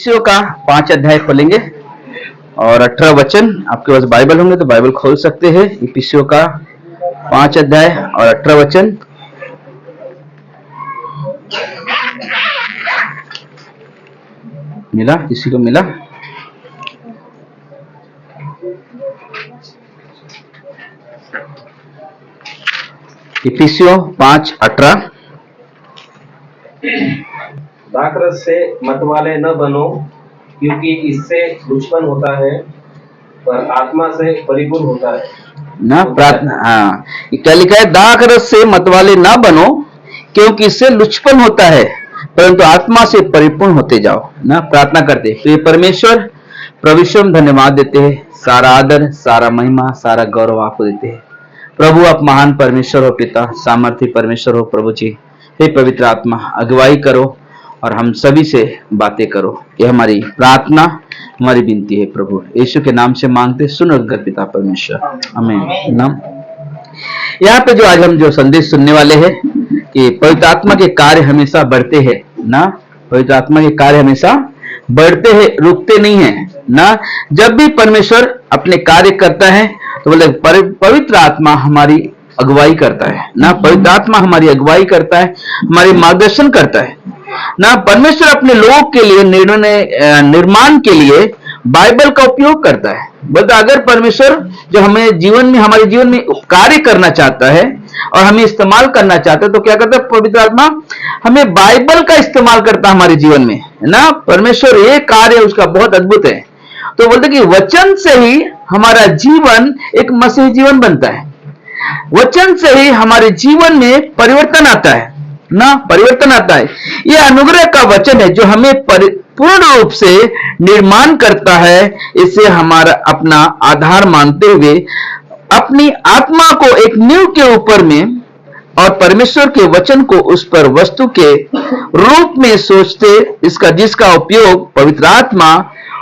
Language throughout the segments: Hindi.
इफिसियों का 5 अध्याय खोलेंगे और 18 वचन। आपके पास बाइबल होंगे तो बाइबल खोल सकते हैं। इफिसियों का 5 अध्याय और 18 वचन। मिला? किसी को मिला? इफिसियों 5:18। दाखरस से मतवाले न बनो, क्योंकि इससे दुश्मन होता है, पर आत्मा से परिपूर्ण होता है ना प्रार्थना। हाँ, क्या लिखा है? दाखरस से मतवाले ना बनो, क्योंकि इससे लुचपन होता है, परंतु आत्मा से परिपूर्ण होते जाओ। ना प्रार्थना करते। प्रिय परमेश्वर, प्रभु हम धन्यवाद देते हैं। सारा आदर, सारा महिमा, सारा गौरव आपको देते हैं। प्रभु आप महान परमेश्वर हो, पिता सामर्थ्य परमेश्वर हो। प्रभु जी, हे पवित्र आत्मा, अगुवाई करो और हम सभी से बातें करो। यह हमारी प्रार्थना, हमारी विनती है प्रभु, यीशु के नाम से मांगते, सुनो पिता परमेश्वर, आमीन। नाम यहाँ पे जो आज हम जो संदेश सुनने वाले हैं कि पवित्र आत्मा के कार्य हमेशा बढ़ते हैं ना। पवित्र आत्मा के कार्य हमेशा बढ़ते हैं, रुकते नहीं है ना। जब भी परमेश्वर अपने कार्य करता है तो बोले पवित्र आत्मा हमारी अगुवाई करता है ना। पवित्र आत्मा हमारी अगुवाई करता है, हमारी मार्गदर्शन करता है ना। परमेश्वर अपने लोगों के लिए निर्माण के लिए बाइबल का उपयोग करता है। बोलते अगर परमेश्वर जो हमें जीवन में, हमारे जीवन में कार्य करना चाहता है और हमें इस्तेमाल करना चाहता है तो क्या करता है? पवित्र आत्मा हमें बाइबल का इस्तेमाल करता है हमारे जीवन में, है ना। परमेश्वर ये कार्य उसका बहुत अद्भुत है। तो बोलते कि वचन से ही हमारा जीवन एक मसीही जीवन बनता है। वचन से ही हमारे जीवन में परिवर्तन आता है ना, परिवर्तन आता है। यह अनुग्रह का वचन है जो हमें पूर्ण रूप से निर्माण करता है। इसे हमारा अपना आधार मानते हुए अपनी आत्मा को एक नींव के ऊपर में और परमेश्वर के वचन को उस पर वस्तु के रूप में सोचते, जिसका उपयोग पवित्र आत्मा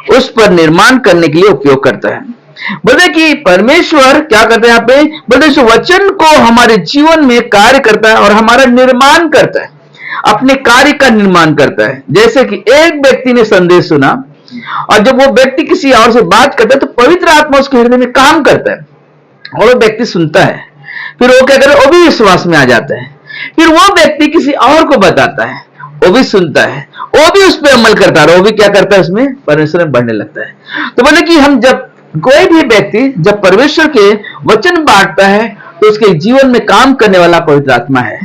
उस पर निर्माण करने के लिए उपयोग करता है। बोलते कि परमेश्वर क्या करता है यहाँ पे? बोलते इस वचन को हमारे जीवन में कार्य करता है और हमारा निर्माण करता है, अपने कार्य का निर्माण करता है। जैसे कि एक व्यक्ति ने संदेश सुना और जब वो व्यक्ति किसी और से बात करता है तो पवित्र आत्मा उसके हृदय में काम करता है और वो व्यक्ति सुनता है। फिर वो क्या करे? वो भी विश्वास में आ जाता है। फिर वो व्यक्ति किसी और को बताता है, वो भी सुनता है, वो भी उस पर अमल करता है, वो भी क्या करता है? उसमें परमेश्वर में बढ़ने लगता है। तो बोले कि हम जब कोई भी व्यक्ति जब परमेश्वर के वचन बांटता है तो उसके जीवन में काम करने वाला पवित्र आत्मा है,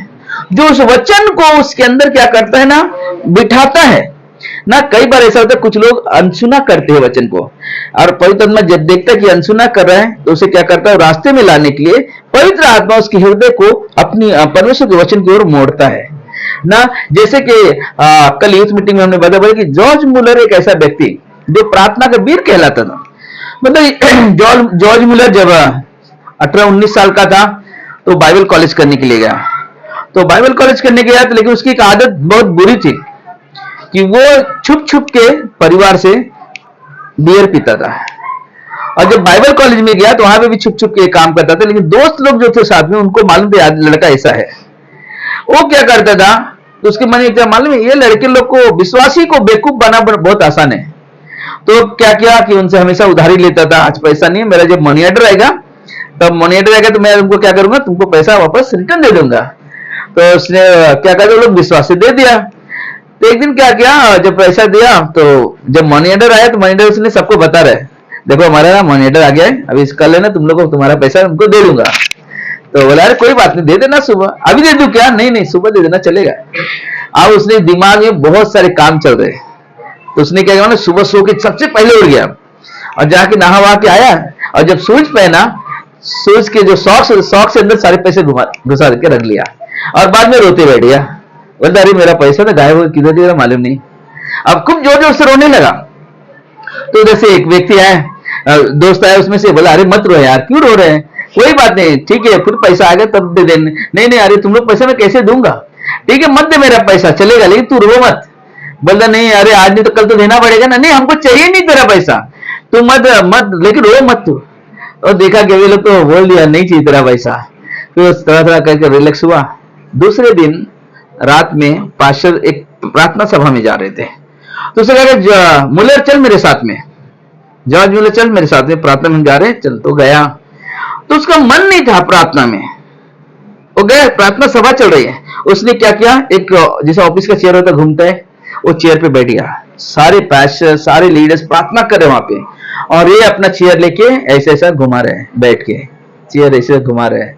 जो उस वचन को उसके अंदर क्या करता है ना, बिठाता है ना। कई बार ऐसा होता है कुछ लोग अनसुना करते हैं वचन को, और पवित्र आत्मा जब देखता है कि अनसुना कर रहा है तो उसे क्या करता है? रास्ते में लाने के लिए पवित्र आत्मा उसके हृदय को अपनी परमेश्वर के वचन की ओर मोड़ता है ना। जैसे कि कल यूथ मीटिंग में हमने बताया कि जॉर्ज मुलर एक ऐसा व्यक्ति जो प्रार्थना का वीर कहलाता था। मतलब जॉर्ज मुलर जब 18-19 साल का था तो बाइबल कॉलेज करने के लिए गया। तो बाइबल कॉलेज करने गया तो लेकिन उसकी एक आदत बहुत बुरी थी कि वो छुप छुप के परिवार से बियर पीता था। और जब बाइबल कॉलेज में गया तो वहां पे भी छुप छुप के काम करता था, लेकिन दोस्त लोग जो थे साथ में उनको मालूम था लड़का ऐसा है। वो क्या करता था? तो उसके मन में क्या मालूम है, ये लड़के लोग को, विश्वासी को बेवकूफ बनाना बहुत आसान है। तो क्या किया कि उनसे हमेशा उधारी लेता था। आज पैसा नहीं है, मेरा जब मनी ऑर्डर आएगा तब मनी ऑर्डर आएगा तो मैं तुमको क्या करूंगा, तुमको पैसा वापस रिटर्न दे दूंगा। तो उसने क्या कहा, लोग विश्वास से दे दिया। तो एक दिन क्या किया, जब पैसा दिया तो जब मनी ऑर्डर आया तो मनी ऑर्डर उसने सबको बता रहे, देखो हमारा ना मनी ऑर्डर आ गया है, अभी कल है ना तुम लोग को तुम्हारा पैसा तुमको दे दूंगा। तो बोला अरे कोई बात नहीं, दे देना सुबह। अभी दे दूं क्या? नहीं नहीं, सुबह दे देना चलेगा। अब उसने दिमाग में बहुत सारे काम चल रहे, तो उसने क्या किया ना, सुबह सो के सबसे पहले उठ गया और जाके नहा वहा के आया, और जब शूज पहना, शूज के जो सॉक्स से अंदर सारे पैसे घुसा के रख लिया और बाद में रोते बैठ गया। बोलता अरे मेरा पैसा तो गायब हो, किधर गया मालूम नहीं। अब खूब जोर जोर से रोने लगा। तो जैसे एक व्यक्ति आया, दोस्त आया, उसमें से बोला अरे मत रो यार, क्यों रो रहे हैं? कोई बात नहीं, ठीक है, फिर पैसा आ गया तब दे देने। नहीं नहीं, अरे तुम लोग पैसा मैं कैसे दूंगा? ठीक है मत दे मेरा पैसा, चलेगा, लेकिन तू रो मत। बोलता नहीं अरे आज नहीं तो कल तो देना पड़ेगा ना। नहीं हमको चाहिए नहीं तेरा पैसा, तू मत लेकिन रो मत तू। और देखा कि वे लोग तो बोल दिया नहीं चाहिए तेरा पैसा। फिर तरह तरह करके रिलैक्स हुआ। दूसरे दिन रात में पास्टर एक प्रार्थना सभा में जा रहे थे तो उसने कहा मुलर चल मेरे साथ में, जॉर्ज मुलर चल मेरे साथ में, प्रार्थना में जा रहे हैं, चल। तो गया, तो उसका मन नहीं था प्रार्थना में, वो गया, प्रार्थना सभा चल रही है। उसने क्या किया, एक जैसा ऑफिस का चेयर होता घूमता है, वो चेयर पे बैठ गया। सारे पैशर, सारे लीडर्स प्रार्थना कर रहे वहां पे, और ये अपना चेयर लेके ऐसे ऐसा घुमा रहे हैं, बैठ के चेयर ऐसे घुमा रहे हैं।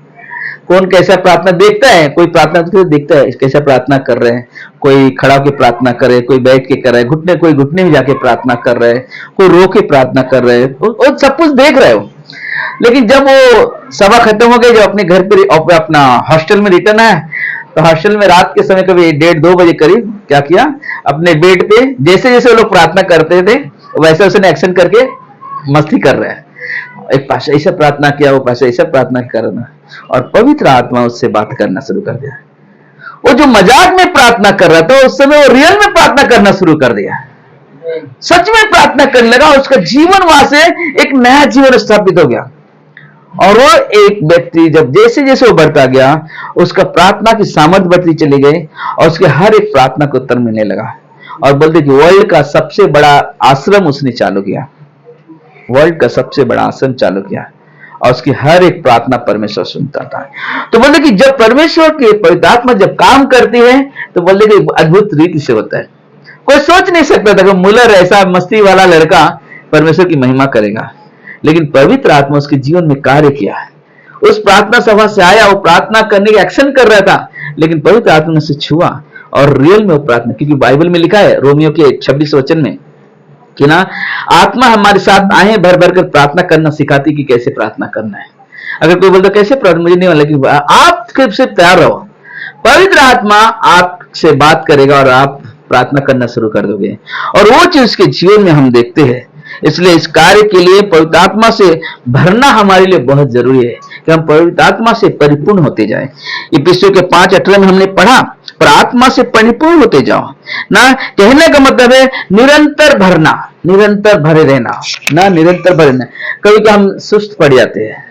कौन कैसा प्रार्थना देखता है, कोई प्रार्थना तो देखता है कैसा प्रार्थना कर रहे हैं, कोई खड़ा होकर प्रार्थना करे, कोई बैठ के कर रहे हैं, घुटने, कोई घुटने में जाके प्रार्थना कर रहे हैं, कोई रो के प्रार्थना कर रहे हैं, वो सब कुछ देख रहे हो। लेकिन जब वो सभा खत्म हो गई, जब अपने घर पे अपना हॉस्टल में रिटर्न आया, तो हॉस्टल में रात के समय कभी 1:30-2 बजे करीब क्या किया, अपने बेड पे जैसे जैसे वो लोग प्रार्थना करते थे वैसे उसने एक्शन करके मस्ती कर रहा है। एक पास ऐसा प्रार्थना किया, वो पास ऐसा प्रार्थना करना, और पवित्र आत्मा उससे बात करना शुरू कर दिया। वो जो मजाक में प्रार्थना कर रहा था, उस समय वो रियल में प्रार्थना करना शुरू कर दिया, सच में प्रार्थना करने लगा। उसका जीवन वहां से एक नया जीवन स्थापित हो गया। और वो एक व्यक्ति जब जैसे जैसे वो बढ़ता गया, उसका प्रार्थना की सामर्थ्य बढ़ती चली गई, और उसके हर एक प्रार्थना को उत्तर मिलने लगा। और बोलते कि वर्ल्ड का सबसे बड़ा आश्रम उसने चालू किया, वर्ल्ड का सबसे बड़ा आश्रम चालू किया, और उसकी हर एक प्रार्थना परमेश्वर सुनता था। तो बोलते कि जब परमेश्वर की पवित्र आत्मा जब काम करती है, तो बोलते कि अद्भुत रीति से होता है। कोई सोच नहीं सकता था कि मुलर ऐसा मस्ती वाला लड़का परमेश्वर की महिमा करेगा, लेकिन पवित्र आत्मा उसके जीवन में कार्य किया। उस प्रार्थना सभा से आया, वो प्रार्थना करने के एक्शन कर रहा था, लेकिन पवित्र आत्मा ने उसे छुआ और रियल में वो प्रार्थना, क्योंकि बाइबल में लिखा है रोमियो के 26 वचन में कि ना, आत्मा हमारे साथ आए भर भर कर प्रार्थना करना सिखाती कि कैसे प्रार्थना करना है। अगर कोई बोलता कैसे प्रार्थना, मुझे नहीं, लेकिन आप से तैयार रहो, पवित्र आत्मा आपसे बात करेगा और आप प्रार्थना करना शुरू कर दोगे, और वो चीज के जीवन में हम देखते हैं। इसलिए इस कार्य के लिए पवित्र आत्मा से भरना हमारे लिए बहुत जरूरी है कि हम पवित्र आत्मा से परिपूर्ण होते जाएं। इफिसियों के 5:18 में हमने पढ़ा, पर आत्मा से परिपूर्ण होते जाओ ना। कहने का मतलब है निरंतर भरना, निरंतर भरे रहना ना, निरंतर भरे रहना। कभी कभी हम सुस्त पड़ जाते हैं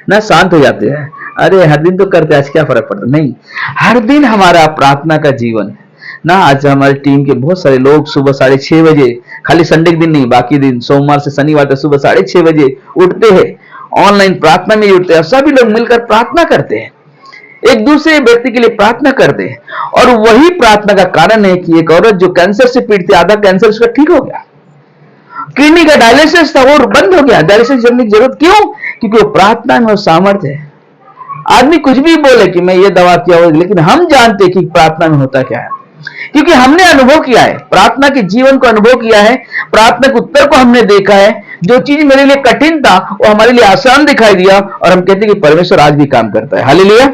ना, शांत हो जाते हैं, अरे हर दिन तो करते, आज क्या फर्क पड़ता। नहीं, हर दिन हमारा प्रार्थना का जीवन ना। आज हमारी टीम के बहुत सारे लोग सुबह 6:30 बजे, खाली संडे के दिन नहीं, बाकी दिन सोमवार से शनिवार तक सुबह 6:30 बजे उठते हैं, ऑनलाइन प्रार्थना में जुड़ते हैं, सभी लोग मिलकर प्रार्थना करते हैं, एक दूसरे व्यक्ति के लिए प्रार्थना करते हैं। और वही प्रार्थना का कारण है कि एक औरत जो कैंसर से पीड़ित थी, आधा कैंसर उसका ठीक हो गया, किडनी का डायलिसिस था वो बंद हो गया, डायलिसिस करने की जरूरत क्यों, क्योंकि वो प्रार्थना में वो सामर्थ्य है। आदमी कुछ भी बोले कि मैं ये दवा किया हो, लेकिन हम जानते कि प्रार्थना में होता क्या है, क्योंकि हमने अनुभव किया है, प्रार्थना के जीवन को अनुभव किया है, प्रार्थना के उत्तर को हमने देखा है। जो चीज मेरे लिए कठिन था वो हमारे लिए आसान दिखाई दिया, और हम कहते हैं कि परमेश्वर आज भी काम करता है। हालेलुया।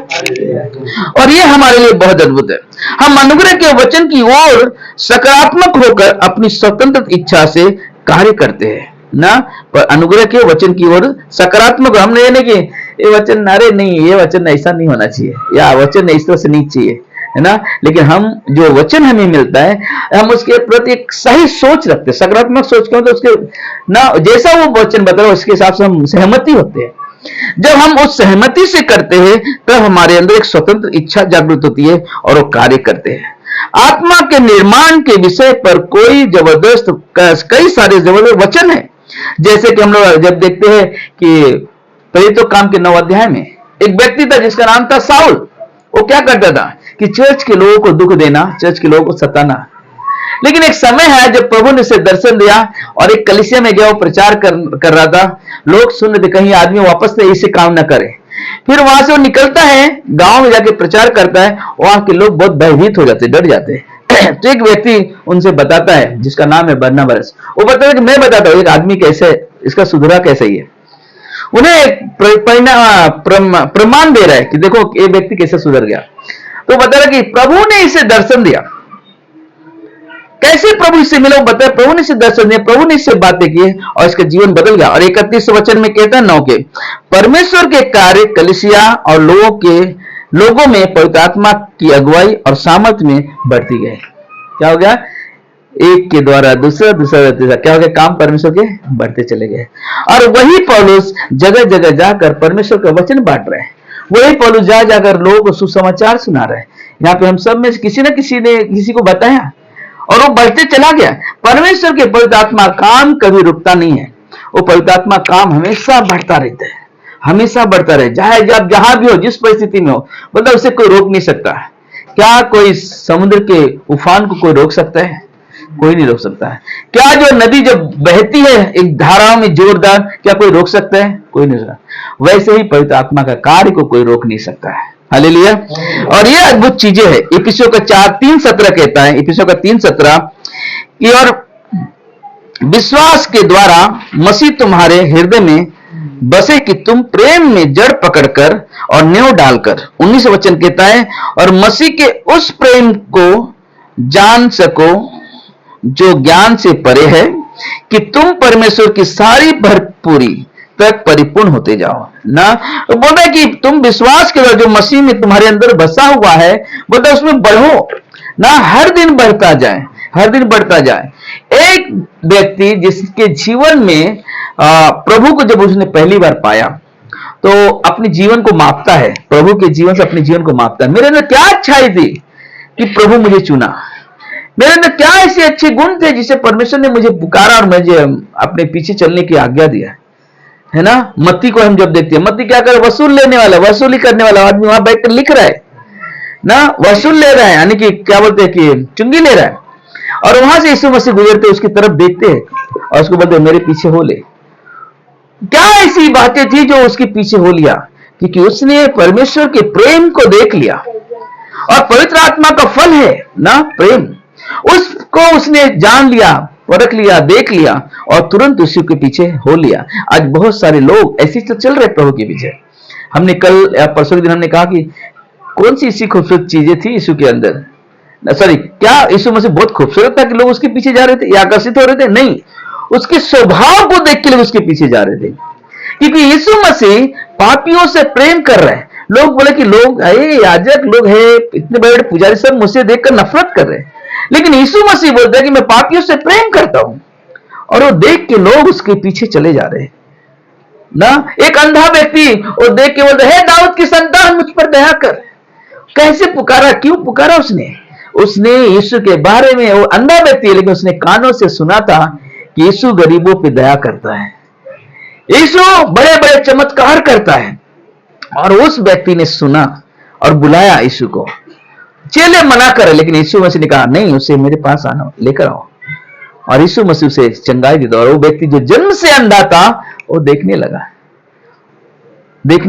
और ये हमारे लिए बहुत अद्भुत है। हम अनुग्रह के वचन की ओर सकारात्मक होकर अपनी स्वतंत्र इच्छा से कार्य करते हैं ना, पर अनुग्रह के वचन की ओर सकारात्मक, हमने ये नहीं कि ये वचन, अरे नहीं ये वचन ऐसा नहीं होना चाहिए, या वचन इस तरह से नहीं चाहिए, है ना। लेकिन हम जो वचन हमें मिलता है, हम उसके प्रति एक सही सोच रखते हैं, सकारात्मक सोच के, तो उसके ना जैसा वो वचन बता रहा है उसके हिसाब से हम सहमति होते हैं। जब हम उस सहमति से करते हैं, तब हमारे अंदर एक स्वतंत्र इच्छा जागृत होती है और वो कार्य करते हैं। आत्मा के निर्माण के विषय पर कई सारे जबरदस्त वचन है। जैसे कि हम लोग जब देखते हैं कि प्रेरितों काम के 9 अध्याय में एक व्यक्ति था जिसका नाम था साउल। वो क्या करता था कि चर्च के लोगों को दुख देना, चर्च के लोगों को सताना। लेकिन एक समय है जब प्रभु ने उसे दर्शन दिया और एक कलीसिया में गया, वो प्रचार कर रहा था, लोग सुन रहे थे कहीं आदमी वापस से ऐसे काम ना करे। फिर वहां से वो निकलता है, गांव में जाके प्रचार करता है, वहां के लोग बहुत भयभीत हो जाते, डर जाते हैं। तो एक व्यक्ति उनसे बताता है जिसका नाम है बरनबास। वो बताता है कि मैं बताता हूँ एक आदमी कैसे, इसका सुधरा कैसे ही है। उन्हें एक प्रमाण दे रहा है कि देखो ये व्यक्ति कैसे सुधर गया। तो बता रहा कि प्रभु ने इसे दर्शन दिया। कैसे प्रभु इससे मिला, बताया प्रभु ने इसे दर्शन दिया, प्रभु ने इससे बातें की और इसका जीवन बदल गया। और 31 वचन में कहता है 9 के, परमेश्वर के कार्य कलीसिया और लोगों में पवित्र आत्मा की अगुवाई और सामर्थ्य में बढ़ती गई। क्या हो गया, एक के द्वारा दूसरा क्या हो गया, काम परमेश्वर के बढ़ते चले गए। और वही पौलुस जगह जगह जाकर परमेश्वर का वचन बांट रहे हैं, वही पौलुस जाकर लोगों को सुसमाचार सुना रहे हैं। यहाँ पे हम सब में किसी न किसी ने किसी को बताया, और वो बढ़ते चला गया। परमेश्वर के पवित्र आत्मा काम कभी रुकता नहीं है, वो पवित्र आत्मा काम हमेशा बढ़ता रहता है, हमेशा बढ़ता रहे, चाहे जब जहां भी हो, जिस परिस्थिति में हो, मतलब उसे कोई रोक नहीं सकता। क्या कोई समुद्र के उफान को कोई रोक सकता है? कोई नहीं रोक सकता है। क्या जो नदी जब बहती है एक धाराओं में जोरदार, क्या कोई रोक सकता है? कोई नहीं सकता। वैसे ही पवित्र आत्मा का कार्य को कोई रोक नहीं सकता है। हालेलुया। और ये अद्भुत चीजें है। इफिसियों का 4:3-17 कहता है, इफिसियों का 3:17 कि और विश्वास के द्वारा मसीह तुम्हारे हृदय में बसे कि तुम प्रेम में जड़ पकड़कर और नींव डालकर, 19 वचन कहता है, और मसीह के उस प्रेम को जान सको जो ज्ञान से परे है, कि तुम परमेश्वर की सारी भरपूरी तक परिपूर्ण होते जाओ ना। बोलता है कि तुम विश्वास के द्वारा जो मसीह में तुम्हारे अंदर बसा हुआ है, बोलता है उसमें बढ़ो ना, हर दिन बढ़ता जाए, हर दिन बढ़ता जाए। एक व्यक्ति जिसके जीवन में प्रभु को जब उसने पहली बार पाया तो अपने जीवन को मापता है, प्रभु के जीवन से अपने जीवन को मापता है। मेरे अंदर क्या अच्छाई थी कि प्रभु मुझे चुना, मेरे अंदर क्या ऐसे अच्छे गुण थे जिसे परमेश्वर ने मुझे पुकारा और मुझे अपने पीछे चलने की आज्ञा दिया, है ना। मत्ती को हम जब देखते हैं, मत्ती क्या कर, वसूल लेने वाला, वसूली करने वाला आदमी वहां बैठकर लिख रहा है ना, वसूल ले रहा है, यानी कि क्या बोलते हैं कि चुंगी ले रहा है। और वहां से यीशु मसीह गुजरते उसकी तरफ देखते हैं और उसको बोलते मेरे पीछे हो ले। क्या ऐसी बातें थी जो उसके पीछे हो लिया? क्योंकि उसने परमेश्वर के प्रेम को देख लिया, और पवित्र आत्मा का फल है ना प्रेम, उसको उसने जान लिया, परख लिया, देख लिया और तुरंत उसी के पीछे हो लिया। आज बहुत सारे लोग ऐसे तो चल रहे प्रभु के पीछे। हमने कल या परसों के दिन हमने कहा कि कौन सी ऐसी खूबसूरत चीजें थी यीशु के अंदर, सॉरी क्या यीशु मसीह बहुत खूबसूरत था कि लोग उसके पीछे जा रहे थे या आकर्षित हो रहे थे? नहीं, उसके स्वभाव को देख के लोग उसके पीछे जा रहे थे। क्योंकि यीशु मसीह पापियों से प्रेम कर रहे हैं। लोग बोले कि लोग याजक लोग हैं, इतने बड़े बड़े पुजारी सब मुझसे देखकर नफरत कर रहे हैं, लेकिन यीशु मसीह बोलता है कि मैं पापियों से प्रेम करता हूं, और वो देख के लोग उसके पीछे चले जा रहे हैं ना। एक अंधा व्यक्ति वो देख के बोलता है, हे दाऊद की संतान मुझ पर दया कर। कैसे पुकारा, क्यों पुकारा? उसने यीशु के बारे में, वो अंधा व्यक्ति है लेकिन उसने कानों से सुना था कि यीशु गरीबों पे दया करता है, यीशु बड़े बड़े चमत्कार करता है। और उस व्यक्ति ने सुना और बुलाया यीशु को। चेले मना करे, लेकिन यीशु मसीह ने कहा नहीं, उसे मेरे पास आना, लेकर आओ। और यीशु मसीह उसे चंगाई दी, और वो व्यक्ति जो जन्म से अंधा था वो देखने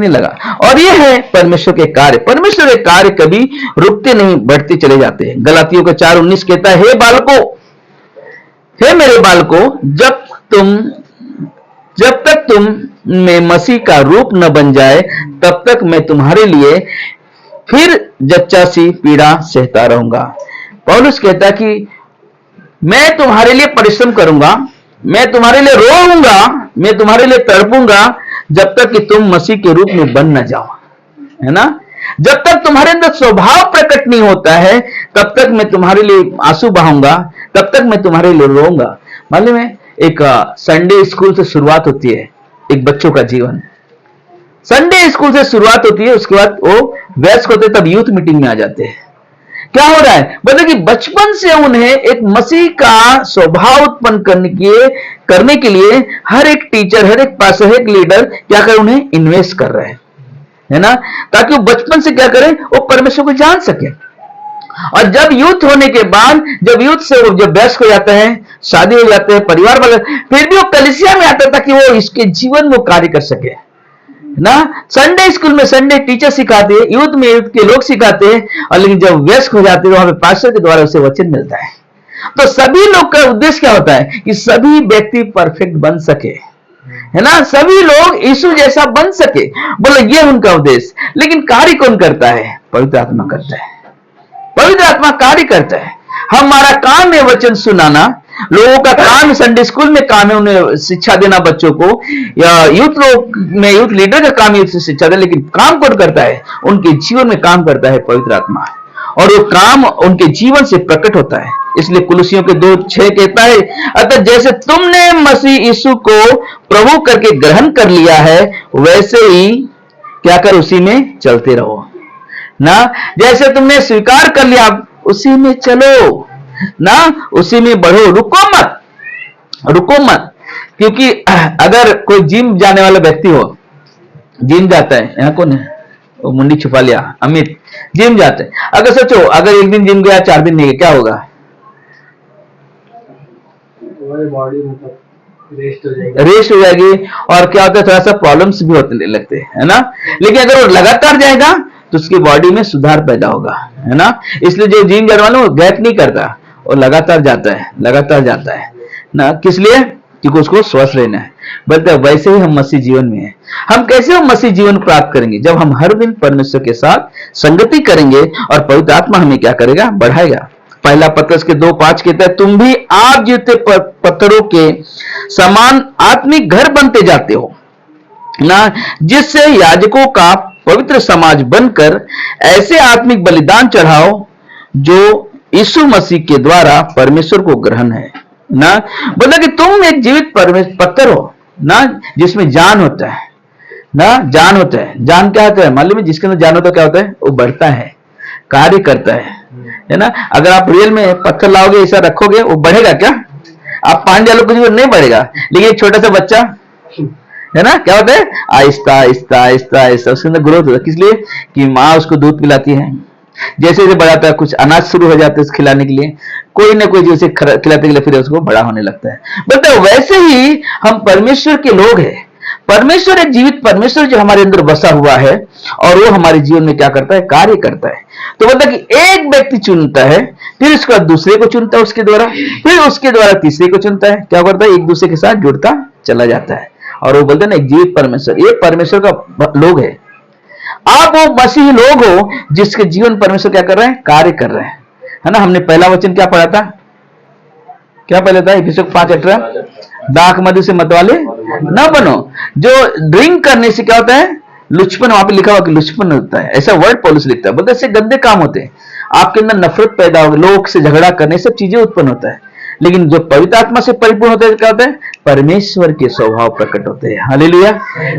लगा। और ये है परमेश्वर के कार्य। परमेश्वर के कार्य कभी रुकते नहीं, बढ़ते चले जाते हैं। गलातियों का 4:19 कहता है, हे बालकों, हे मेरे बालकों, जब तक तुम में मसीह का रूप न बन जाए तब तक मैं तुम्हारे लिए फिर जच्चा सी पीड़ा सहता रहूंगा। पौलुस कहता कि मैं तुम्हारे लिए परिश्रम करूंगा, मैं तुम्हारे लिए रोऊंगा, मैं तुम्हारे लिए तड़पूंगा, जब तक कि तुम मसीह के रूप में बन न जाओ, है ना। जब तक तुम्हारे अंदर स्वभाव प्रकट नहीं होता है तब तक मैं तुम्हारे लिए आंसू बहाऊंगा, तब तक मैं तुम्हारे लिए रोऊंगा। मालूम है, एक संडे स्कूल से शुरुआत होती है एक बच्चों का जीवन। संडे स्कूल से शुरुआत होती है, उसके बाद वो वयस्क होते तब यूथ मीटिंग में आ जाते हैं। क्या हो रहा है? बोले कि बचपन से उन्हें एक मसीह का स्वभाव उत्पन्न करने के लिए हर एक टीचर, हर एक पास्टर, हर एक लीडर क्या कर उन्हें इन्वेस्ट कर रहे हैं, है ना, ताकि वो बचपन से क्या करें, वो परमेश्वर को जान सके। और जब यूथ होने के बाद, जब यूथ से वो जब वयस्क हो जाता है, शादी हो जाते हैं, परिवार वाले, फिर भी वो कलीसिया में आता था कि वो इसके जीवन में कार्य कर सके ना। संडे स्कूल में संडे टीचर सिखाते हैं, यूथ में यूथ के लोग सिखाते हैं, और लेकिन जब वयस्क हो जाते हैं वहां पे पास्टर के द्वारा उसे वचन मिलता है। तो सभी लोग का उद्देश्य क्या होता है कि सभी व्यक्ति परफेक्ट बन सके, है ना, सभी लोग यीशु जैसा बन सके, बोले ये उनका उद्देश्य। लेकिन कार्य कौन करता है? पवित्र आत्मा करता है, पवित्र आत्मा कार्य करता है। हमारा काम है वचन सुनाना, लोगों का काम संडे स्कूल में काम है उन्हें शिक्षा देना बच्चों को, या यूथ लोग में यूथ लीडर का काम है शिक्षा देना, लेकिन काम कौन करता है? उनके जीवन में काम करता है पवित्र आत्मा, और वो काम उनके जीवन से प्रकट होता है। इसलिए कुलुसियों के 2:6 कहता है, अतः जैसे तुमने मसीह यीशु को प्रभु करके ग्रहण कर लिया है वैसे ही क्या कर उसी में चलते रहो ना। जैसे तुमने स्वीकार कर लिया उसी में चलो, ना, उसी में बढ़ो, रुको मत, रुको मत। क्योंकि अगर कोई जिम जाने वाला व्यक्ति हो, जिम जाता है, यहाँ कौन है, वो मुंडी छुपा लिया, अमित, जिम जाते हैं। अगर सोचो, अगर एक दिन जिम गया, 4 दिन नहीं गया, क्या होगा? बॉडी मतलब रेस्ट हो जाएगी, और क्या होता है, थोड़ा सा प्रॉब्लम्स भी होने लगते हैं, है ना। लेकिन अगर वो लगातार जाएगा तो उसकी बॉडी में सुधार पैदा होगा, है ना। इसलिए जो जिम जाने वाला वो गैप नहीं करता, वो लगातार जाता है, लगातार जाता है ना। किस लिए? क्योंकि उसको स्वस्थ रहना है। बल्कि वैसे ही हम मसीह जीवन में हैं। हम कैसे हम मसीह जीवन प्राप्त करेंगे? जब हम हर दिन परमेश्वर के साथ संगति करेंगे और पवित्र आत्मा हमें क्या करेगा? बढ़ाएगा। पहला पत्रस के 2:5 कहता है, तुम भी आप जीते पत्थरों के समान आत्मिक घर बनते जाते हो ना, जिससे याजकों का पवित्र समाज बनकर ऐसे आत्मिक बलिदान चढ़ाओ जो यीशु मसीह के द्वारा परमेश्वर को ग्रहण है ना। बोला कि तुम एक जीवित पत्थर हो ना, जिसमें जान होता है ना, जान होता है। जान क्या होता है मालूम है? जिसके अंदर जान होता है क्या होता है? वो बढ़ता है, कार्य करता है ना। अगर आप रियल में पत्थर लाओगे, ऐसा रखोगे, वो बढ़ेगा क्या? आप पानी डालोगे कुछ नहीं बढ़ेगा। लेकिन एक छोटा सा बच्चा है ना, क्या होता है? आहिस्ता आहिस्ता आहिस्ता आहिस्ता उसके अंदर ग्रोथ होता है। किस लिए? कि माँ उसको दूध पिलाती है, जैसे जैसे बढ़ाता है, कुछ अनाज शुरू हो जाते हैं उसको खिलाने के लिए, कोई ना कोई जैसे खिलाते के लिए, फिर उसको बड़ा होने लगता है। बता वैसे ही हम परमेश्वर के लोग हैं। परमेश्वर एक जीवित परमेश्वर जो हमारे अंदर बसा हुआ है, और वो हमारे जीवन में क्या करता है? कार्य करता है। तो मतलब कि एक व्यक्ति चुनता है, फिर उसके बाद दूसरे को चुनता है उसके द्वारा, फिर उसके द्वारा तीसरे को चुनता है। क्या करता है? एक दूसरे के साथ जुड़ता चला जाता है। और वो बोलते हैं ना, एक जीवित परमेश्वर, ये परमेश्वर का लोग है। आप वो मसीही लोग हो जिसके जीवन परमेश्वर क्या कर रहे हैं? कार्य कर रहे हैं, है ना। हमने पहला वचन क्या पढ़ा था? क्या पहले था? इफिसियों 5:18, दाख मधु से मतवाले ना बनो। जो ड्रिंक करने से क्या होता है? लुचपन, वहां पे लिखा हुआ कि लुचपन होता है, ऐसा वर्ड पौलुस लिखता है। बोलते ऐसे गंदे काम होते हैं, आपके अंदर नफरत पैदा होगी, लोग से झगड़ा करने, सब चीजें उत्पन्न होता है। लेकिन जो पवित्र आत्मा से परिपूर्ण होता है, क्या होता है? परमेश्वर के स्वभाव प्रकट होते हैं। हालेलुया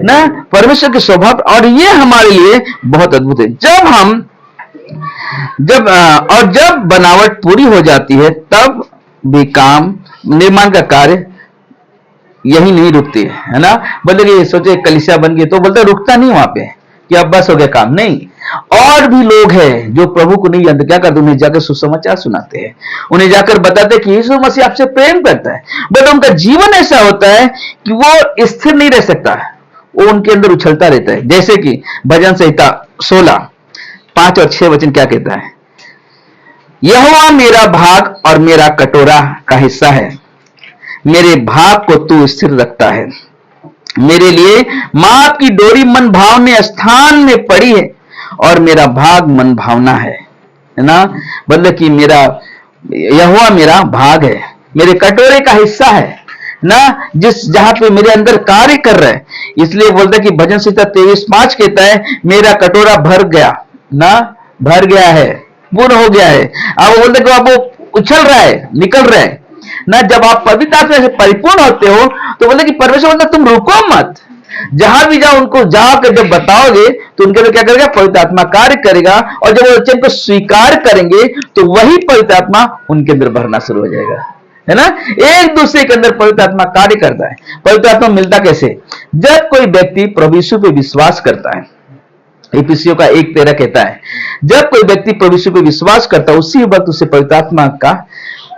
ना, परमेश्वर के स्वभाव। और ये हमारे लिए बहुत अद्भुत है। जब बनावट पूरी हो जाती है, तब भी काम, निर्माण का कार्य यही नहीं रुकती है ना। बोलते कि सोचे कलीसिया बन गई तो बोलते रुकता नहीं वहां पे कि अब बस हो गया काम, नहीं। और भी लोग हैं जो प्रभु को नहीं जानते, क्या करते? उन्हें जाकर सुसमाचार सुनाते हैं, उन्हें जाकर बताते कि यीशु मसीह आपसे प्रेम करता है। बट उनका जीवन ऐसा होता है कि वो स्थिर नहीं रह सकता, वो उनके अंदर उछलता रहता है। जैसे कि भजन संहिता 16:5 और 6 वचन क्या कहता है? यहोवा मेरा भाग और मेरा कटोरा का हिस्सा है, मेरे भाग को तू स्थिर रखता है। मेरे लिए माप की डोरी मन भावने स्थान में पड़ी है, और मेरा भाग मन भावना है ना। मतलब कि मेरा यहोवा मेरा भाग है, मेरे कटोरे का हिस्सा है ना, जहां पे मेरे अंदर कार्य कर रहा है। इसलिए बोलता है कि भजन संहिता 23:5 कहता है, मेरा कटोरा भर गया ना, भर गया है, पूर्ण हो गया है। अब बोलते कि अब वो उछल रहा है, निकल रहा है ना। जब आप पवित्र आत्मा से परिपूर्ण होते हो तो बोलते कि परमेश्वर बोलता तुम रुको मत, जहां भी जाओ उनको जाकर जब बताओगे तो उनके अंदर क्या करेगा? पवित्र आत्मा कार्य करेगा। और जब वो वचन को स्वीकार करेंगे तो वही पवित्र आत्मा उनके अंदर भरना शुरू हो जाएगा, है ना। एक दूसरे के अंदर पवित्र आत्मा कार्य करता है। पवित्र आत्मा मिलता कैसे? जब कोई व्यक्ति प्रभु यीशु पे विश्वास करता है। इफिसियों का 1:13 कहता है, जब कोई व्यक्ति प्रभु यीशु पे विश्वास करता है, उसी वक्त उसे पवित्र आत्मा का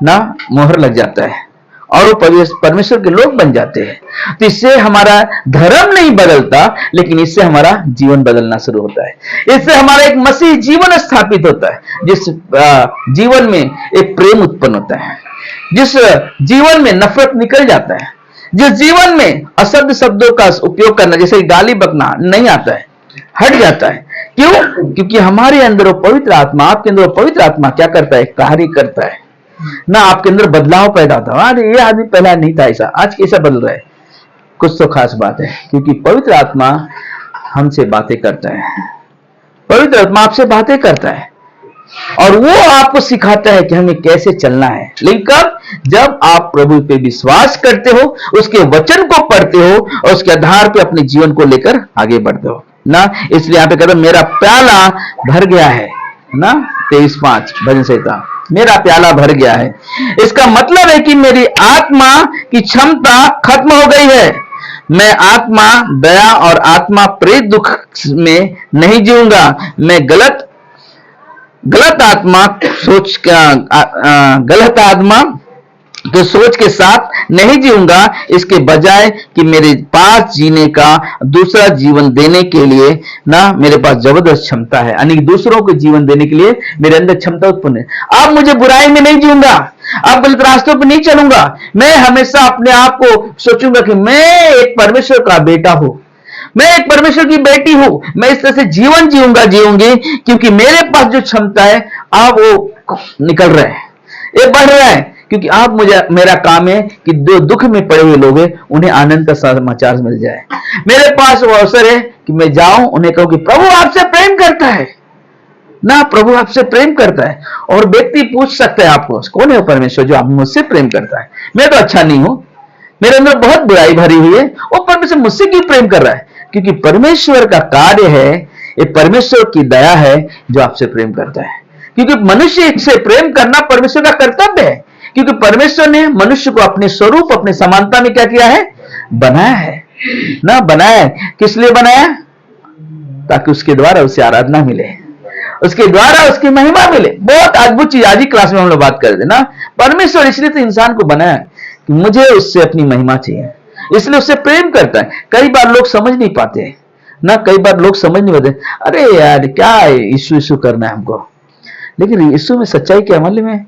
ना मोहर लग जाता है और वो परमेश्वर के लोग बन जाते हैं। तो इससे हमारा धर्म नहीं बदलता, लेकिन इससे हमारा जीवन बदलना शुरू होता है। इससे हमारा एक मसीह जीवन स्थापित होता है, जिस जीवन में एक प्रेम उत्पन्न होता है, जिस जीवन में नफरत निकल जाता है, जिस जीवन में अशब्द शब्दों का उपयोग करना, जैसे गाली बकना नहीं आता है, हट जाता है। क्यों? क्योंकि हमारे अंदर वो पवित्र आत्मा, आपके अंदर वो पवित्र आत्मा क्या करता है? कार्य करता है ना। आपके अंदर बदलाव पैदा होता है। अरे ये आदमी पहला नहीं था ऐसा, आज कैसा बदल रहा है? कुछ तो खास बात है, क्योंकि पवित्र आत्मा हमसे बातें करता है। पवित्र आत्मा आपसे बातें करता है और वो आपको सिखाता है कि हमें कैसे चलना है। लेकिन कब? जब आप प्रभु पे विश्वास करते हो, उसके वचन को पढ़ते हो और उसके आधार पे अपने जीवन को लेकर आगे बढ़ते हो ना। इसलिए यहां पे कहते मेरा प्याला भर गया है ना, 23:5 भजन संहिता। मेरा प्याला भर गया है। इसका मतलब है कि मेरी आत्मा की क्षमता खत्म हो गई है। मैं आत्मा दया और आत्मा प्रेत दुख में नहीं जीऊंगा। मैं गलत आत्मा गलत आत्मा तो सोच के साथ नहीं जीऊंगा। इसके बजाय कि मेरे पास जीने का दूसरा जीवन देने के लिए ना मेरे पास जबरदस्त क्षमता है, यानी दूसरों को जीवन देने के लिए मेरे अंदर क्षमता उत्पन्न है। अब मुझे बुराई में नहीं जीऊंगा, अब गलत रास्तों पर नहीं चलूंगा। मैं हमेशा अपने आप को सोचूंगा कि मैं एक परमेश्वर का बेटा हूं, मैं एक परमेश्वर की बेटी हूं। मैं इस तरह से जीवन जीऊंगी क्योंकि मेरे पास जो क्षमता है अब वो निकल रहा है, ये बढ़ रहा है। क्योंकि आप मेरा काम है कि जो दुख में पड़े हुए लोग हैं उन्हें आनंद का समाचार मिल जाए। मेरे पास वो अवसर है कि मैं जाऊं, उन्हें कहूं कि प्रभु आपसे प्रेम करता है ना, प्रभु आपसे प्रेम करता है। और व्यक्ति पूछ सकता है आपको, कौन है परमेश्वर जो आप मुझसे प्रेम करता है? मैं तो अच्छा नहीं हूं, मेरे अंदर बहुत बुराई भरी हुई है, वो परमेश्वर मुझसे क्यों प्रेम कर रहा है? क्योंकि परमेश्वर का कार्य है, ये परमेश्वर की दया है जो आपसे प्रेम करता है। क्योंकि मनुष्य से प्रेम करना परमेश्वर का कर्तव्य है, क्योंकि परमेश्वर ने मनुष्य को अपने स्वरूप अपने समानता में क्या किया है? बनाया है ना। बनाया है, किस लिए बनाया? ताकि उसके द्वारा उसे आराधना मिले, उसके द्वारा उसकी महिमा मिले। बहुत अद्भुत चीज आज ही क्लास में हम लोग बात कर रहे थे ना। परमेश्वर इसलिए तो इंसान को बनाया कि मुझे उससे अपनी महिमा चाहिए, इसलिए उससे प्रेम करता है। कई बार लोग समझ नहीं पाते ना, कई बार लोग समझ नहीं पाते, अरे यार क्या यीशु यीशु करना है हमको। लेकिन यीशु में सच्चाई क्या मालूम है?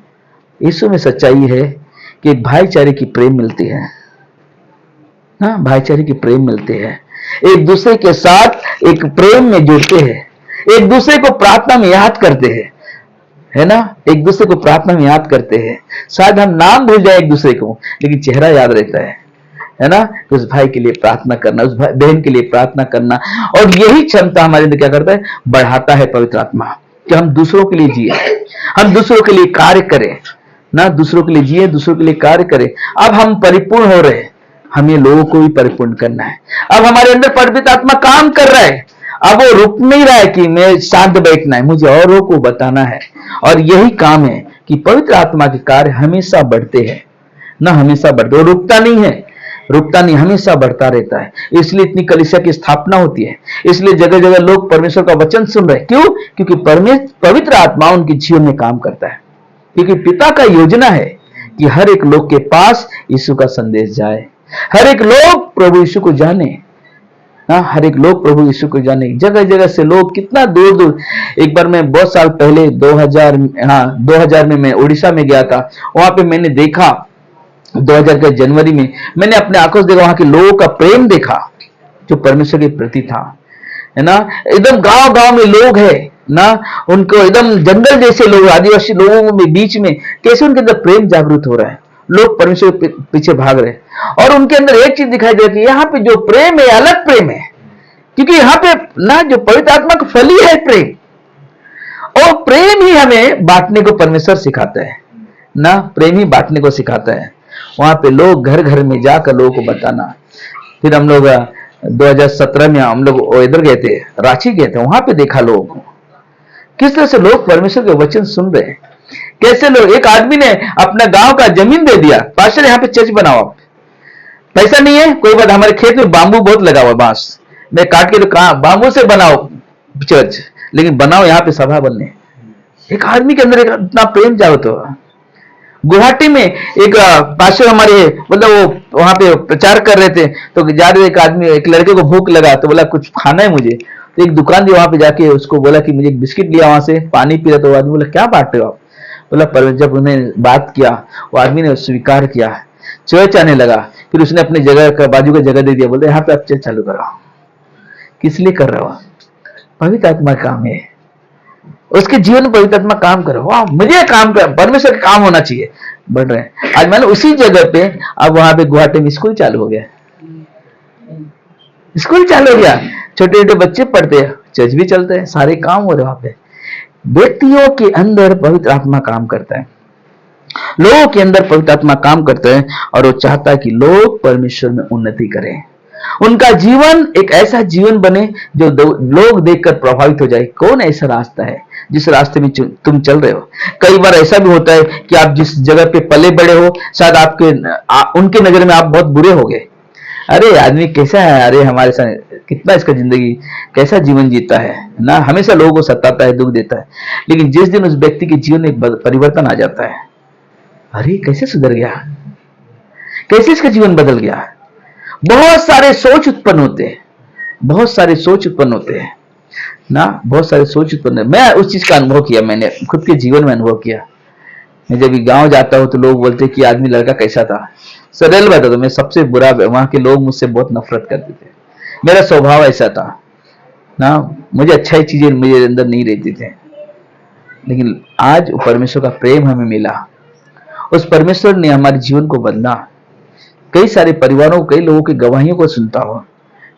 यीशु में सच्चाई है कि एक भाईचारे की प्रेम मिलती है ना, भाईचारे की प्रेम मिलती है। एक दूसरे के साथ एक प्रेम में जुड़ते हैं, एक दूसरे को प्रार्थना में याद करते हैं, है ना, एक दूसरे को प्रार्थना में याद करते हैं। शायद हम नाम भूल जाए एक दूसरे को, लेकिन चेहरा याद रहता है ना। उस भाई के लिए प्रार्थना करना, उस बहन के लिए प्रार्थना करना, और यही क्षमता हमारे अंदर क्या करता है? बढ़ाता है पवित्र आत्मा, कि हम दूसरों के लिए जिए, हम दूसरों के लिए कार्य करें ना, दूसरों के लिए जिए, दूसरों के लिए कार्य करें। अब हम परिपूर्ण हो रहे हैं, हमें लोगों को भी परिपूर्ण करना है। अब हमारे अंदर पवित्र आत्मा काम कर रहा है, अब वो रुक नहीं रहा है कि मैं शांत बैठना है, मुझे औरों को बताना है। और यही काम है कि पवित्र आत्मा के कार्य हमेशा बढ़ते हैं ना, हमेशा बढ़ते, वो रुकता नहीं है, रुकता नहीं, हमेशा बढ़ता रहता है। इसलिए इतनी कलीसिया की स्थापना होती है, इसलिए जगह जगह लोग परमेश्वर का वचन सुन रहे हैं। क्यों? क्योंकि पवित्र आत्मा उनके जीवन में काम करता है। क्योंकि पिता का योजना है कि हर एक लोग के पास यीशु का संदेश जाए, हर एक लोग प्रभु यीशु को जाने, हर एक लोग प्रभु यीशु को जाने। जगह जगह से लोग कितना दूर दूर। एक बार मैं बहुत साल पहले 2000 में मैं उड़ीसा में गया था। वहां पे मैंने देखा 2000 के जनवरी में मैंने अपने आंखों से देखा, वहां के लोगों का प्रेम देखा जो परमेश्वर के प्रति था, है ना। एकदम गांव गांव में लोग है ना, उनको एकदम जंगल जैसे लोग, आदिवासी लोगों में बीच में कैसे उनके अंदर प्रेम जागृत हो रहा है, लोग परमेश्वर के पीछे भाग रहे हैं। और उनके अंदर एक चीज दिखाई दे रही है, यहाँ पे जो प्रेम है अलग प्रेम है, क्योंकि यहाँ पे ना जो पवित्र आत्मा का फल ही है प्रेम, और प्रेम ही हमें बांटने को परमेश्वर सिखाता है ना, प्रेम ही बांटने को सिखाता है। वहां पे लोग घर घर में जाकर लोगों को बताना। फिर हम लोग 2017 में हम लोग इधर गए थे, रांची गए थे, वहां पे देखा लोगों को किस तरह से लोग परमेश्वर के वचन सुन रहे हैं। कैसे लोग, एक आदमी ने अपना गांव का जमीन दे दिया, पास्टर यहाँ पे चर्च बनाओ। पैसा नहीं है कोई बात, हमारे खेत में बांबू बहुत लगा हुआ, बांस मैं काट के तो कहा बांबू से बनाओ चर्च, लेकिन बनाओ यहाँ पे सभा बनने। एक आदमी के अंदर इतना प्रेम जागृत हुआ। गुवाहाटी में एक पास्टर हमारे, मतलब वो वहां पे प्रचार कर रहे थे, तो जा रहे एक आदमी, एक लड़के को भूख लगा तो बोला कुछ खाना है मुझे, तो एक दुकान थी वहां पे जाके उसको बोला कि मुझे बिस्किट लिया, वहां से पानी पी रहा। तो आदमी बोला क्या बांट रहे हो आप? बोला जब उन्हें बात किया, वो आदमी ने स्वीकार किया, चर्च आने लगा। फिर उसने अपनी जगह का बाजू का जगह दे दिया, बोलते यहाँ पे आप चर्च चालू करो। किस लिए कर रहा हो? पवित्र आत्मा काम है, उसके जीवन में पवित्र आत्मा काम करो। वाह, मुझे काम कर, परमेश्वर का काम होना चाहिए, बढ़ रहे हैं। आज मैंने उसी जगह पे, अब वहां पे गुवाहाटी में स्कूल चालू हो गया, स्कूल चालू हो गया, छोटे छोटे बच्चे पढ़ते हैं, चर्च भी चलते हैं, सारे काम हो रहे वहां पे। व्यक्तियों के अंदर पवित्र आत्मा काम करता है, लोगों के अंदर पवित्र आत्मा काम करता है, और वो चाहता है कि लोग परमेश्वर में उन्नति करें, उनका जीवन एक ऐसा जीवन बने जो लोग देखकर प्रभावित हो जाए। कौन ऐसा रास्ता है जिस रास्ते में तुम चल रहे हो। कई बार ऐसा भी होता है कि आप जिस जगह पे पले बड़े हो, शायद उनके नजर में आप बहुत बुरे हो गए। अरे आदमी कैसा है, अरे हमारे साथ कितना इसका जिंदगी कैसा जीवन जीता है ना, हमेशा लोगों को सताता है, दुख देता है। लेकिन जिस दिन उस व्यक्ति के जीवन में परिवर्तन आ जाता है, अरे कैसे सुधर गया, कैसे इसका जीवन बदल गया। बहुत सारे सोच उत्पन्न होते हैं, बहुत सारे सोच उत्पन्न होते हैं ना, बहुत सारे सोच उत्पन्न। मैं उस चीज का अनुभव किया, मैंने खुद के जीवन में अनुभव किया। मैं जब गांव जाता हूं तो लोग बोलते कि आदमी लड़का कैसा था। सरल बता दो, मैं सबसे बुरा, वहां के लोग मुझसे बहुत नफरत करते थे। मेरा स्वभाव ऐसा था ना, मुझे अच्छाई चीजें मेरे अंदर नहीं रहती थे। लेकिन आज परमेश्वर का प्रेम हमें मिला, उस परमेश्वर ने हमारे जीवन को बदला। कई सारे परिवारों, कई लोगों की गवाहियों को सुनता हूं,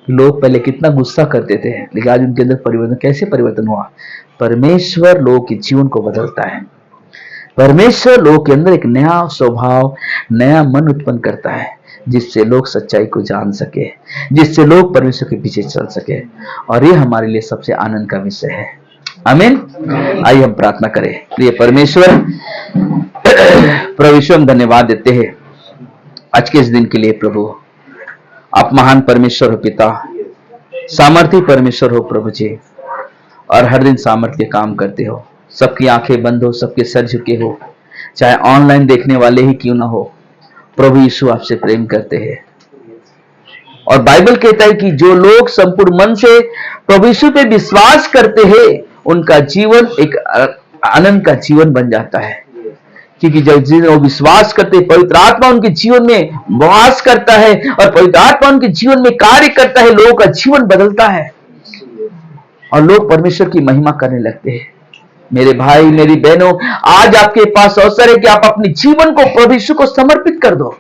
लोग पहले कितना गुस्सा करते थे, लेकिन आज उनके अंदर परिवर्तन, कैसे परिवर्तन हुआ। परमेश्वर लोगों के जीवन को बदलता है। परमेश्वर लोगों के अंदर एक नया स्वभाव, नया मन उत्पन्न करता है, जिससे लोग सच्चाई को जान सके, जिससे लोग परमेश्वर के पीछे चल सके। और ये हमारे लिए सबसे आनंद का विषय है। आमीन। आइए हम प्रार्थना करें। प्रिय परमेश्वर, प्रभु यीशु, हम धन्यवाद देते हैं आज के इस दिन के लिए। प्रभु आप महान परमेश्वर हो पिता, सामर्थी परमेश्वर हो प्रभु जी, और हर दिन सामर्थ्य काम करते हो। सबकी आंखें बंद हो, सबके सर झुके हो, चाहे ऑनलाइन देखने वाले ही क्यों ना हो, प्रभु यीशु आपसे प्रेम करते हैं। और बाइबल कहता है कि जो लोग संपूर्ण मन से प्रभु यीशु पे विश्वास करते हैं, उनका जीवन एक आनंद का जीवन बन जाता है। क्योंकि जब वो विश्वास करते हैं, पवित्र आत्मा उनके जीवन में वास करता है, और पवित्र आत्मा उनके जीवन में कार्य करता है, लोगों का जीवन बदलता है और लोग परमेश्वर की महिमा करने लगते हैं। मेरे भाई, मेरी बहनों, आज आपके पास अवसर है कि आप अपने जीवन को प्रभु यीशु को समर्पित कर दो।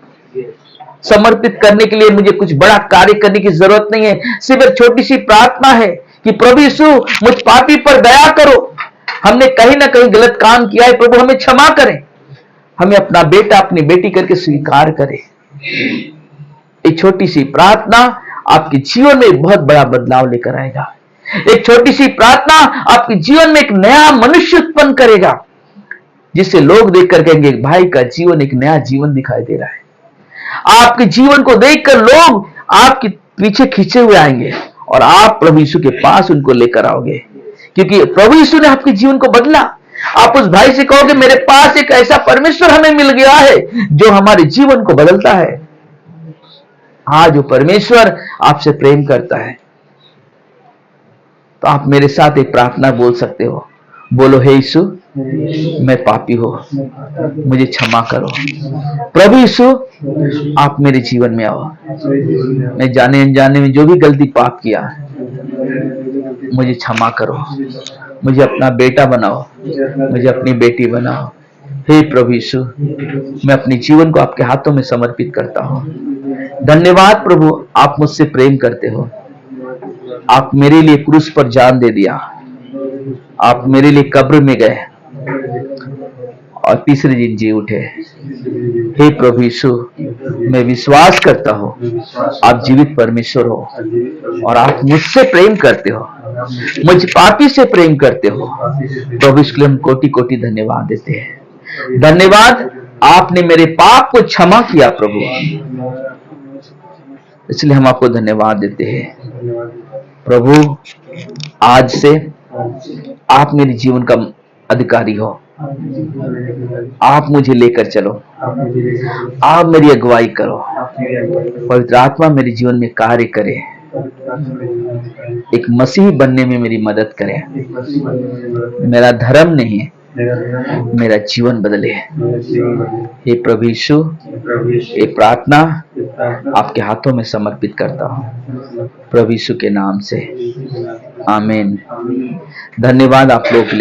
समर्पित करने के लिए मुझे कुछ बड़ा कार्य करने की जरूरत नहीं है, सिर्फ एक छोटी सी प्रार्थना है कि प्रभु यीशु मुझ पापी पर दया करो, हमने कहीं ना कहीं गलत काम किया है, प्रभु हमें क्षमा करें, हमें अपना बेटा अपनी बेटी करके स्वीकार करें। एक छोटी सी प्रार्थना आपके जीवन में बहुत बड़ा बदलाव लेकर आएगा। एक छोटी सी प्रार्थना आपके जीवन में एक नया मनुष्य उत्पन्न करेगा, जिससे लोग देखकर कहेंगे भाई का जीवन एक नया जीवन दिखाई दे रहा है। आपके जीवन को देखकर लोग आपके पीछे खींचे हुए आएंगे और आप प्रभु यीशु के पास उनको लेकर आओगे, क्योंकि प्रभु यीशु ने आपके जीवन को बदला। आप उस भाई से कहोगे मेरे पास एक ऐसा परमेश्वर हमें मिल गया है जो हमारे जीवन को बदलता है। आज वो परमेश्वर आपसे प्रेम करता है। तो आप मेरे साथ एक प्रार्थना बोल सकते हो। बोलो, हे यीशु, मैं पापी हूं, मुझे क्षमा करो। प्रभु यीशु, आप मेरे जीवन में आओ। मैं जाने अनजाने में जो भी गलती पाप किया, मुझे क्षमा करो। मुझे अपना बेटा बनाओ, मुझे अपनी बेटी बनाओ। हे प्रभु यीशु, मैं अपने जीवन को आपके हाथों में समर्पित करता हूं। धन्यवाद प्रभु, आप मुझसे प्रेम करते हो। आप मेरे लिए क्रूस पर जान दे दिया, आप मेरे लिए कब्र में गए और तीसरे दिन जी उठे। हे प्रभु यीशु, मैं विश्वास करता हूँ आप जीवित परमेश्वर हो और आप मुझसे प्रेम करते हो, मुझ पापी से प्रेम करते हो। प्रभु इसके लिए हम कोटि कोटि धन्यवाद देते हैं। धन्यवाद, आपने मेरे पाप को क्षमा किया प्रभु, इसलिए हम आपको धन्यवाद देते हैं। प्रभु, आज से आप मेरे जीवन का अधिकारी हो, आप मुझे लेकर चलो, आप मेरी अगुवाई करो। पवित्र आत्मा मेरे जीवन में कार्य करे, एक मसीह बनने में मेरी मदद करे। मेरा धर्म नहीं, मेरा जीवन बदले। हे प्रभु यीशु, ये प्रार्थना आपके हाथों में समर्पित करता हूँ प्रभु यीशु के नाम से, आमीन। धन्यवाद आप लोग के लिए।